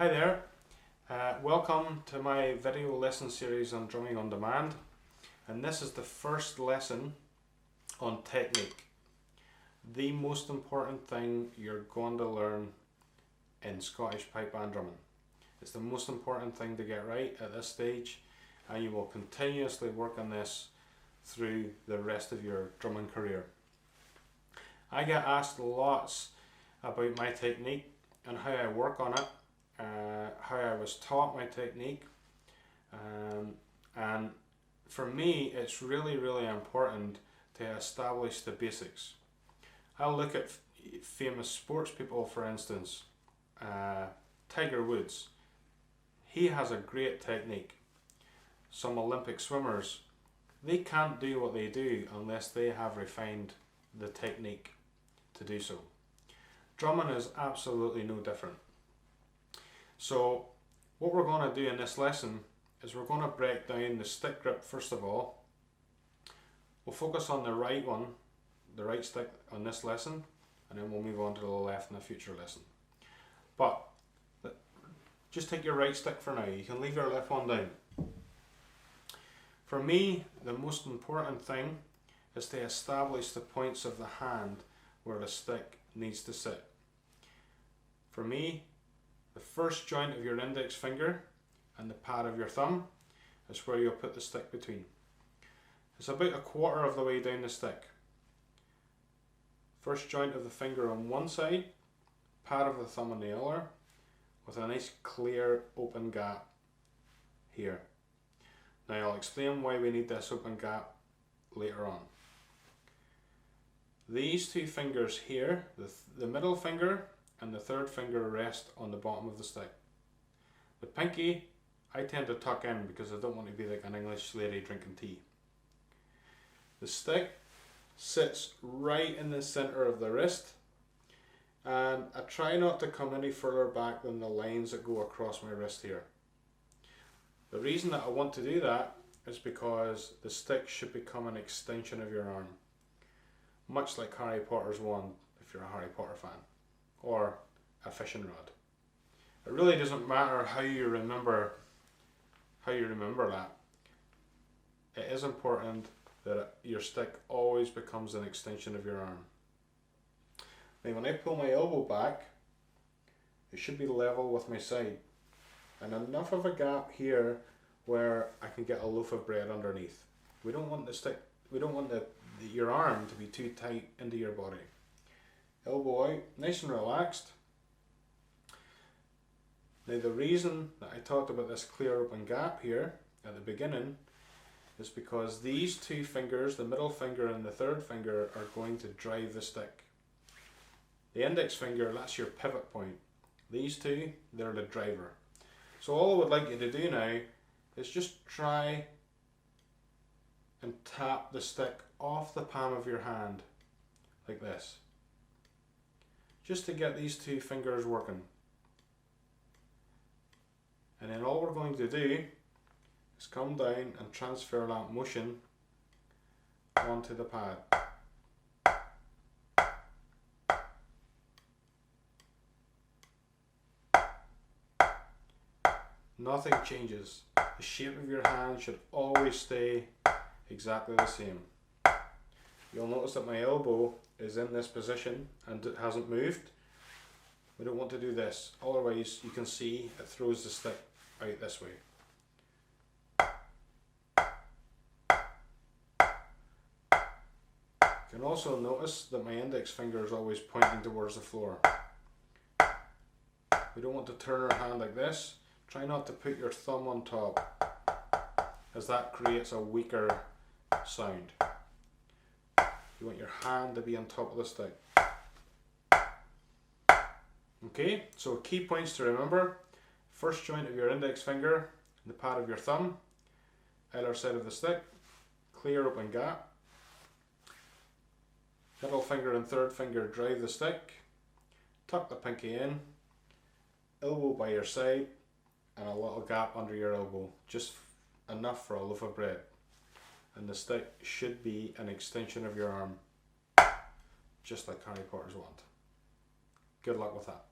Hi there, welcome to my video lesson series on drumming on demand, and this is the first lesson on technique. The most important thing you're going to learn in Scottish pipe band drumming. It's the most important thing to get right at this stage, and you will continuously work on this through the rest of your drumming career. I get asked lots about my technique and how I work on it. How I was taught my technique, and for me it's really important to establish the basics. I'll look at famous sports people, for instance, Tiger Woods. He has a great technique. Some Olympic swimmers, they can't do what they do unless they have refined the technique to do so. Drumming is absolutely no different. So what we're going to do in this lesson is we're going to break down the stick grip first of all. We'll focus on the right one, the right stick on this lesson, and then we'll move on to the left in a future lesson. But just take your right stick for now. You can leave your left one down. For me, the most important thing is to establish the points of the hand where the stick needs to sit. For me, the first joint of your index finger and the pad of your thumb is where you'll put the stick between. It's about a quarter of the way down the stick. First joint of the finger on one side, pad of the thumb on the other, with a nice clear open gap here. Now I'll explain why we need this open gap later on. These two fingers here, the middle finger and the third finger, rest on the bottom of the stick. The pinky I tend to tuck in because I don't want to be like an English lady drinking tea. The stick sits right in the center of the wrist, and I try not to come any further back than the lines that go across my wrist here. The reason that I want to do that is because the stick should become an extension of your arm, much like Harry Potter's wand if you're a Harry Potter fan, or a fishing rod. It really doesn't matter how you remember that. It is important that your stick always becomes an extension of your arm. Now when I pull my elbow back, it should be level with my side, and enough of a gap here where I can get a loaf of bread underneath. We don't want your arm to be too tight into your body. Elbow out, nice and relaxed. Now the reason that I talked about this clear open gap here at the beginning is because these two fingers, the middle finger and the third finger, are going to drive the stick. The index finger, that's your pivot point. These two, they're the driver. So all I would like you to do now is just try and tap the stick off the palm of your hand like this, just to get these two fingers working. And then all we're going to do is come down and transfer that motion onto the pad. Nothing changes. The shape of your hand should always stay exactly the same. You'll notice that my elbow is in this position and it hasn't moved. We don't want to do this, otherwise you can see it throws the stick out this way. You can also notice that my index finger is always pointing towards the floor. We don't want to turn our hand like this. Try not to put your thumb on top, as that creates a weaker sound. You want your hand to be on top of the stick. Okay, so key points to remember: first joint of your index finger, the pad of your thumb, either side of the stick, clear open gap. Middle finger and third finger drive the stick, tuck the pinky in, elbow by your side, and a little gap under your elbow, just enough for a loaf of bread. And the stick should be an extension of your arm, just like Harry Potter's wand. Good luck with that.